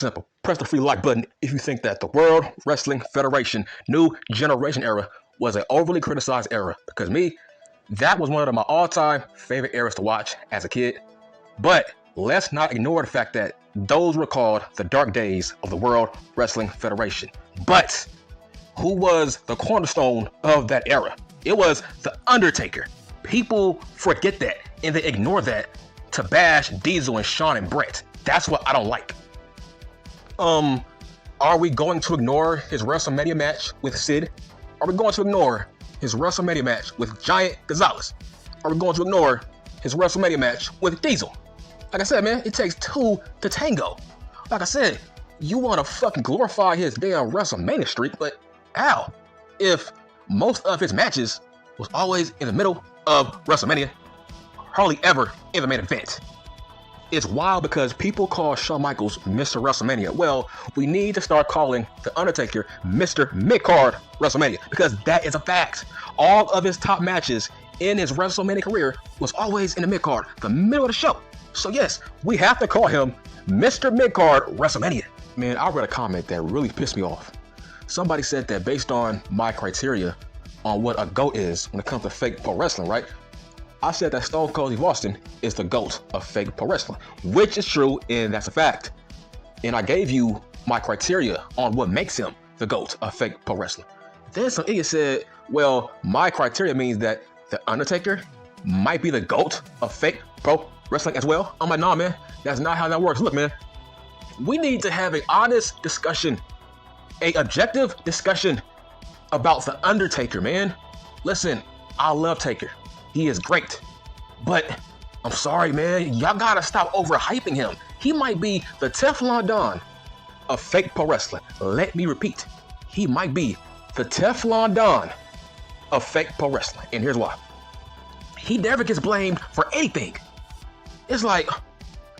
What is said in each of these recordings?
Simple. Press the free like button if you think that the World Wrestling Federation New Generation era was an overly criticized era. Because me, that was one of my all-time favorite eras to watch as a kid. But let's not ignore the fact that those were called the dark days of the World Wrestling Federation. But who was the cornerstone of that era? It was the Undertaker. People forget that and they ignore that to bash Diesel and Shawn and Brett. That's what I don't like. Are we going to ignore his WrestleMania match with Sid? Are we going to ignore his WrestleMania match with Giant Gonzalez? Are we going to ignore his WrestleMania match with Diesel? Like I said, man, it takes two to tango. Like I said, you want to fucking glorify his damn WrestleMania streak, but how? If most of his matches was always in the middle of WrestleMania, hardly ever in the main event. It's wild because people call Shawn Michaels Mr. WrestleMania. Well, we need to start calling The Undertaker Mr. Mid-Card WrestleMania because that is a fact. All of his top matches in his WrestleMania career was always in the mid-card, the middle of the show. So yes, we have to call him Mr. Mid-Card WrestleMania. Man, I read a comment that really pissed me off. Somebody said that based on my criteria on what a GOAT is when it comes to fake pro wrestling, right? I said that Stone Cold Steve Austin is the GOAT of fake pro wrestling, which is true, and that's a fact. And I gave you my criteria on what makes him the GOAT of fake pro wrestling. Then some idiot said, well, my criteria means that The Undertaker might be the GOAT of fake pro wrestling as well. I'm like, nah, man, that's not how that works. Look, man, we need to have an honest discussion, an objective discussion about The Undertaker, man. Listen, I love Taker. He is great, but I'm sorry, man. Y'all gotta stop overhyping him. He might be the Teflon Don of fake pro wrestling. Let me repeat. He might be the Teflon Don of fake pro wrestling. And here's why. He never gets blamed for anything. It's like,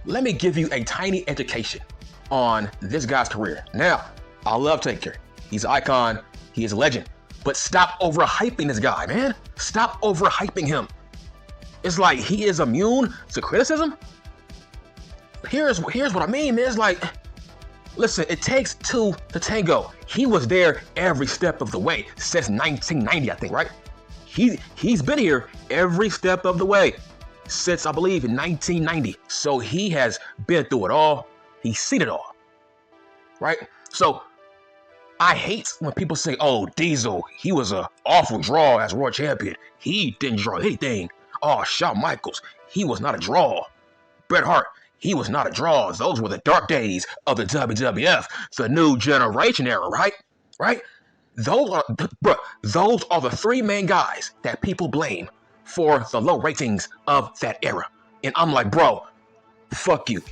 let me give you a tiny education on this guy's career. Now, I love Taker. He's an icon. He is a legend. But stop overhyping this guy, man. Stop overhyping him. It's like he is immune to criticism. Here's what I mean, man. It's like, listen, it takes two to tango. He was there every step of the way since 1990, I think, right? He's been here every step of the way since, I believe, 1990. So he has been through it all. He's seen it all, right? So I hate when people say, oh, Diesel, he was an awful draw as world champion. He didn't draw anything. Oh, Shawn Michaels, he was not a draw. Bret Hart, he was not a draw. Those were the dark days of the WWF, the New Generation era, right? Right? Those are the three main guys that people blame for the low ratings of that era. And I'm like, bro, fuck you.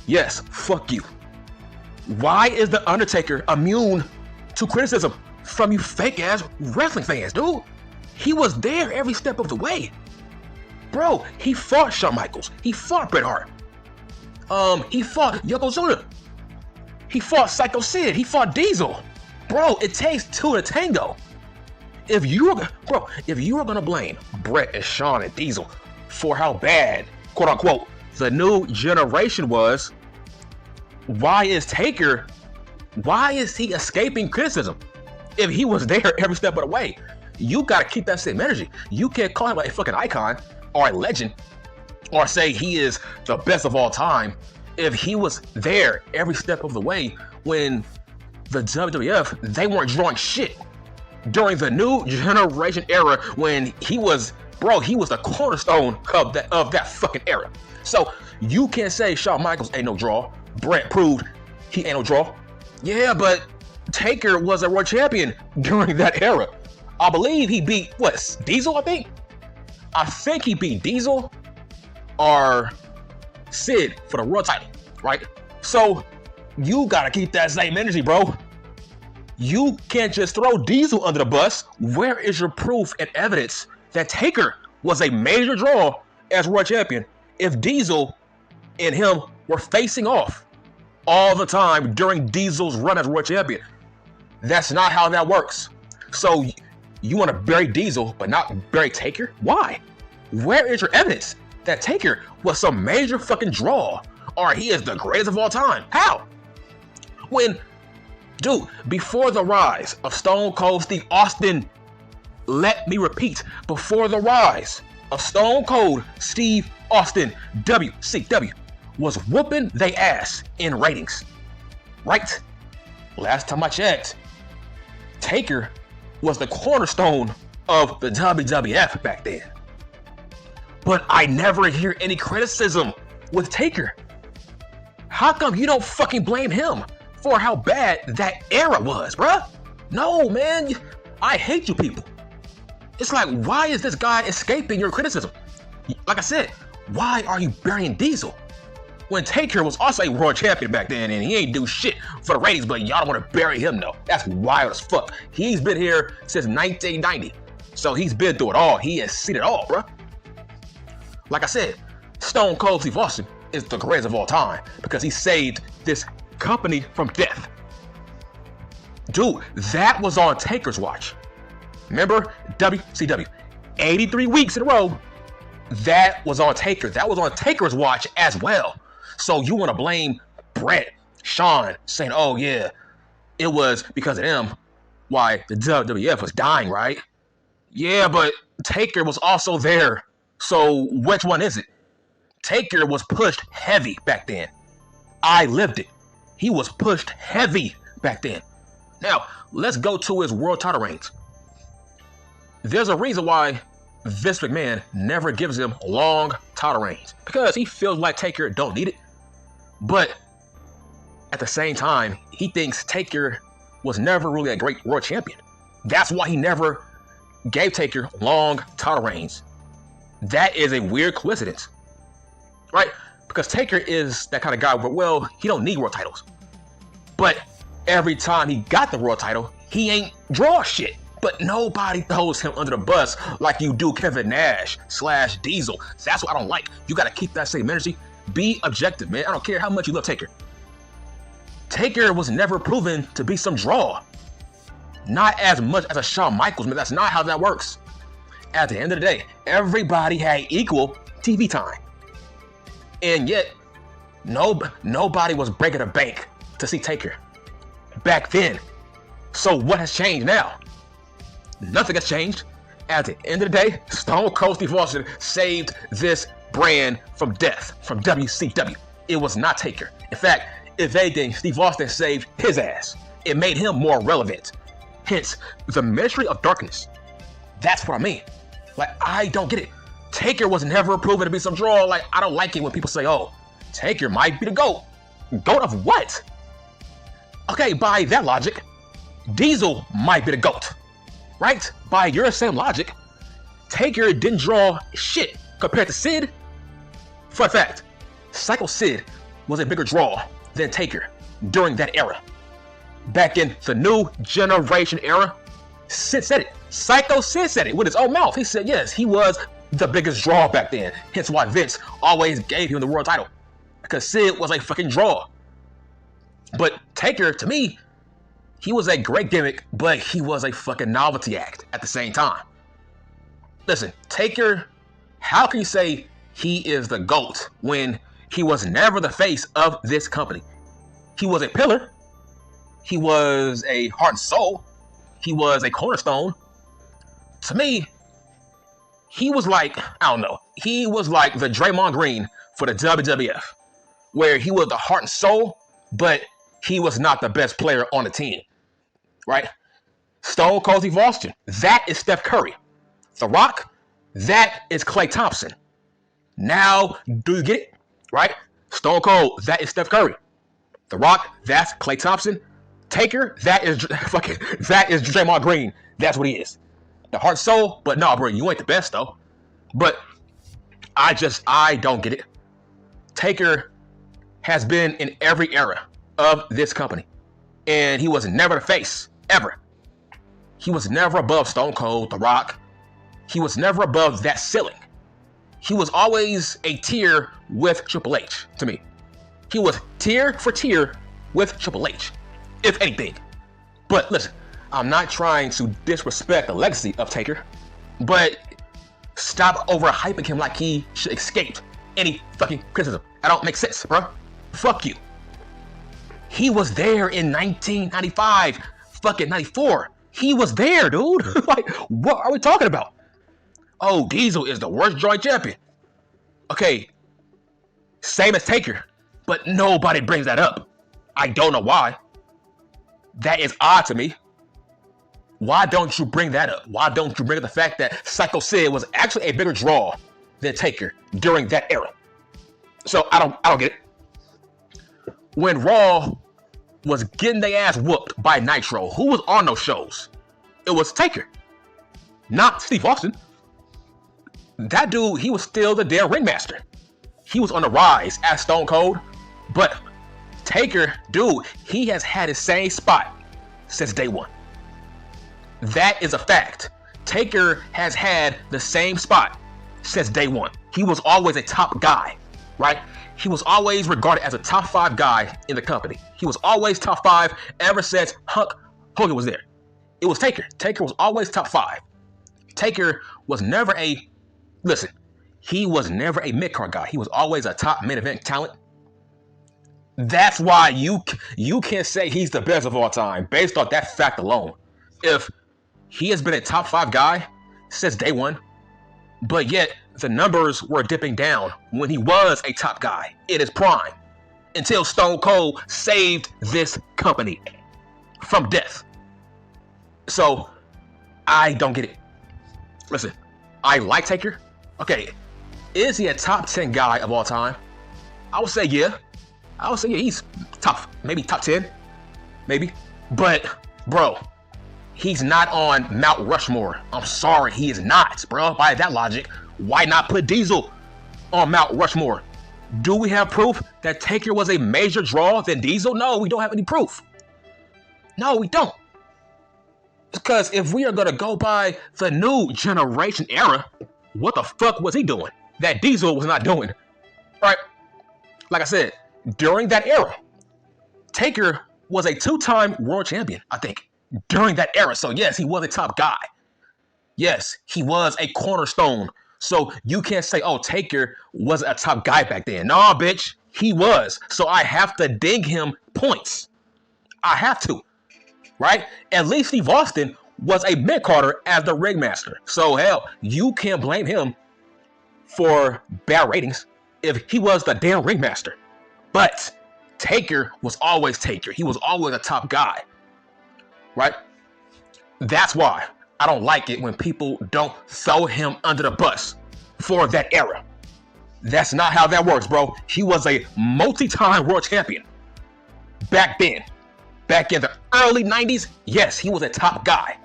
Yes, fuck you. Why is The Undertaker immune to criticism from you fake-ass wrestling fans, dude? He was there every step of the way. Bro, he fought Shawn Michaels. He fought Bret Hart. He fought Yokozuna. He fought Psycho Sid. He fought Diesel. Bro, it takes two to tango. If you were gonna blame Bret and Shawn and Diesel for how bad, quote unquote, the new generation was, why is he escaping criticism? If he was there every step of the way, you gotta keep that same energy. You can't call him like a fucking icon or a legend or say he is the best of all time if he was there every step of the way when the WWF, they weren't drawing shit. During the New Generation era when he was the cornerstone of that fucking era. So you can't say Shawn Michaels ain't no draw. Bret proved he ain't no draw. Yeah, but Taker was a world champion during that era. I believe he beat, Diesel, I think? I think he beat Diesel or Sid for the world title, right? So you gotta keep that same energy, bro. You can't just throw Diesel under the bus. Where is your proof and evidence that Taker was a major draw as world champion if Diesel and him were facing off all the time during Diesel's run as world champion? That's not how that works. So you want to bury Diesel but not bury Taker? Why? Where is your evidence that Taker was some major fucking draw or he is the greatest of all time? How? Dude, before the rise of Stone Cold Steve Austin, let me repeat, before the rise of Stone Cold Steve Austin, WCW was whooping they ass in ratings. Right? Last time I checked, Taker was the cornerstone of the WWF back then. But I never hear any criticism with Taker. How come you don't fucking blame him for how bad that era was, bruh? No, man. I hate you people. It's like, why is this guy escaping your criticism? Like I said, why are you burying Diesel? When Taker was also a world champion back then and he ain't do shit for the ratings, but y'all don't want to bury him though. That's wild as fuck. He's been here since 1990. So he's been through it all. He has seen it all, bruh. Like I said, Stone Cold Steve Austin is the greatest of all time because he saved this company from death. Dude, that was on Taker's watch. Remember, WCW, 83 weeks in a row. That was on Taker. That was on Taker's watch as well. So you want to blame Brett, Shawn, saying, oh yeah, it was because of them why the WWF was dying, right? Yeah, but Taker was also there. So which one is it? Taker was pushed heavy back then. I lived it. He was pushed heavy back then. Now, let's go to his world title reigns. There's a reason why Vince McMahon never gives him long title reigns. Because he feels like Taker don't need it. But at the same time, he thinks Taker was never really a great world champion. That's why he never gave Taker long title reigns. That is a weird coincidence, right? Because Taker is that kind of guy where, well, he don't need world titles. But every time he got the world title, he ain't draw shit. But nobody throws him under the bus like you do Kevin Nash / Diesel. That's what I don't like. You got to keep that same energy. Be objective, man. I don't care how much you love Taker. Taker was never proven to be some draw. Not as much as a Shawn Michaels, man. That's not how that works. At the end of the day, everybody had equal TV time. And yet, nobody was breaking a bank to see Taker back then. So what has changed now? Nothing has changed. At the end of the day, Stone Cold Steve Austin saved this brand from death, from WCW. It was not Taker. In fact, if anything, Steve Austin saved his ass. It made him more relevant. Hence, the Ministry of Darkness. That's what I mean. Like, I don't get it. Taker was never proven to be some draw. Like, I don't like it when people say, oh, Taker might be the GOAT. GOAT of what? Okay, by that logic, Diesel might be the GOAT. Right? By your same logic, Taker didn't draw shit compared to Sid. Fun fact, Psycho Sid was a bigger draw than Taker during that era. Back in the new generation era, Sid said it. Psycho Sid said it with his own mouth. He said, yes, he was the biggest draw back then. Hence why Vince always gave him the world title. Because Sid was a fucking draw. But Taker, to me, he was a great gimmick, but he was a fucking novelty act at the same time. Listen, Taker, how can you say he is the GOAT when he was never the face of this company? He was a pillar. He was a heart and soul. He was a cornerstone. To me, he was like, I don't know, he was like the Draymond Green for the WWF, where he was the heart and soul, but he was not the best player on the team, right? Stone Cold Steve Austin, that is Steph Curry. The Rock, that is Klay Thompson. Now, do you get it? Right? Stone Cold, that is Steph Curry. The Rock, that's Klay Thompson. Taker, that is Draymond Green. That's what he is. The heart and soul, but no, bro, you ain't the best though. But I don't get it. Taker has been in every era of this company. And he was never the face, ever. He was never above Stone Cold, The Rock. He was never above that ceiling. He was always a tier with Triple H, to me. He was tier for tier with Triple H, if anything. But listen, I'm not trying to disrespect the legacy of Taker, but stop overhyping him like he should escape any fucking criticism. That don't make sense, bro. Fuck you. He was there in 1995, fucking 94. He was there, dude. Like, what are we talking about? Oh, Diesel is the worst joint champion. Okay, same as Taker, but nobody brings that up. I don't know why. That is odd to me. Why don't you bring that up? Why don't you bring up the fact that Psycho Sid was actually a bigger draw than Taker during that era? So I don't get it. When Raw was getting their ass whooped by Nitro, who was on those shows? It was Taker, not Steve Austin. That dude, he was still the damn ringmaster. He was on the rise as Stone Cold, but Taker, dude, he has had his same spot since day one. That is a fact. Taker has had the same spot since day one. He was always a top guy, right? He was always regarded as a top 5 guy in the company. He was always top 5 ever since Hulk Hogan was there. It was Taker. Taker was always top 5. Taker was never he was never a mid-card guy. He was always a top main event talent. That's why you can't say he's the best of all time based off that fact alone. If he has been a top 5 guy since day one, but yet the numbers were dipping down when he was a top guy in his prime until Stone Cold saved this company from death. So I don't get it. Listen, I like Taker. Okay, is he a top 10 guy of all time? I would say yeah. He's maybe top 10, maybe. But bro, he's not on Mount Rushmore. I'm sorry, he is not, bro. By that logic, why not put Diesel on Mount Rushmore? Do we have proof that Taker was a major draw than Diesel? No, we don't have any proof. No, we don't. Because if we are going to go by the new generation era, what the fuck was he doing that Diesel was not doing? Right? Like I said, during that era, Taker was a 2-time world champion, I think, during that era. So yes, he was a top guy. Yes, he was a cornerstone. So you can't say, oh, Taker was a top guy back then. Nah, bitch, he was. So I have to ding him points. I have to, right? At least Steve Austin was a mid-carder as the ringmaster. So hell, you can't blame him for bad ratings if he was the damn ringmaster. But Taker was always Taker. He was always a top guy, right? That's why I don't like it when people don't throw him under the bus for that era. That's not how that works, bro. He was a multi-time world champion back then. Back in the early 90s, yes, he was a top guy.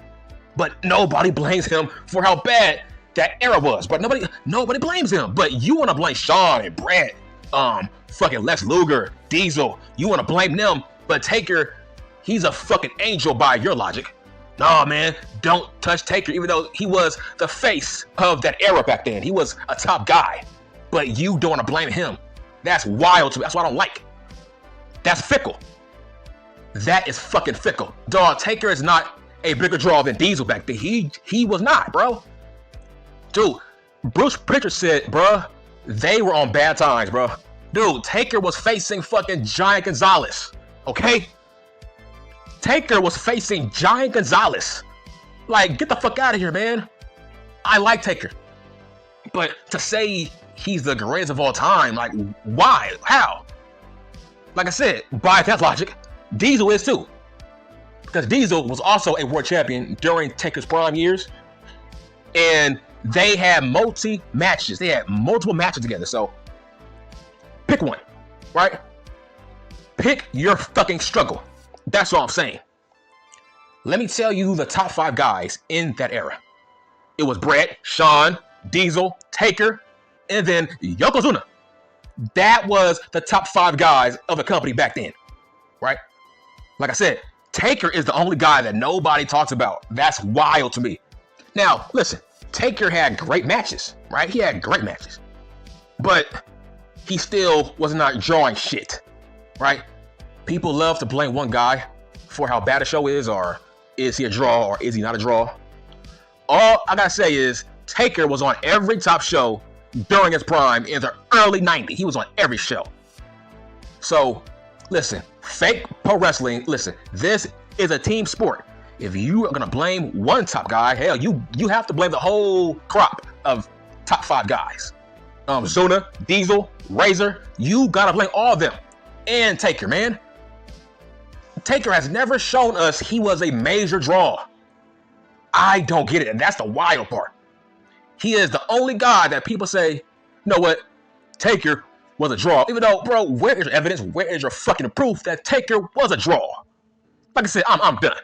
But nobody blames him for how bad that era was. But nobody blames him. But you want to blame Shawn and Brett, fucking Lex Luger, Diesel. You want to blame them. But Taker, he's a fucking angel by your logic. Nah, man, don't touch Taker, even though he was the face of that era back then. He was a top guy. But you don't want to blame him. That's wild to me. That's what I don't like. That's fickle. That is fucking fickle. Dog, Taker is not a bigger draw than Diesel back then. He was not, bro. Dude, Bruce Pritchard said, bruh, they were on bad times, bro. Dude, Taker was facing fucking Giant Gonzalez, okay? Taker was facing Giant Gonzalez. Like, get the fuck out of here, man. I like Taker. But to say he's the greatest of all time, like, why? How? Like I said, by that logic, Diesel is too. Because Diesel was also a world champion during Taker's prime years. And they had matches. They had multiple matches together. So, pick one, right? Pick your fucking struggle. That's all I'm saying. Let me tell you the top 5 guys in that era. It was Brett, Shawn, Diesel, Taker, and then Yokozuna. That was the top 5 guys of the company back then, right? Like I said, Taker is the only guy that nobody talks about. That's wild to me. Now, listen, Taker had great matches, right? He had great matches. But he still was not drawing shit, right? People love to blame one guy for how bad a show is, or is he a draw, or is he not a draw? All I gotta say is Taker was on every top show during his prime in the early 90s. He was on every show. So Listen, fake pro wrestling. Listen, this is a team sport. If you are gonna blame one top guy, hell, you have to blame the whole crop of top 5 guys. Zuna, Diesel, Razor, you gotta blame all of them. And Taker, man. Taker has never shown us he was a major draw. I don't get it, and that's the wild part. He is the only guy that people say, you know what, Taker was a draw. Even though, bro, where is your evidence? Where is your fucking proof that Taker was a draw? Like I said, I'm done.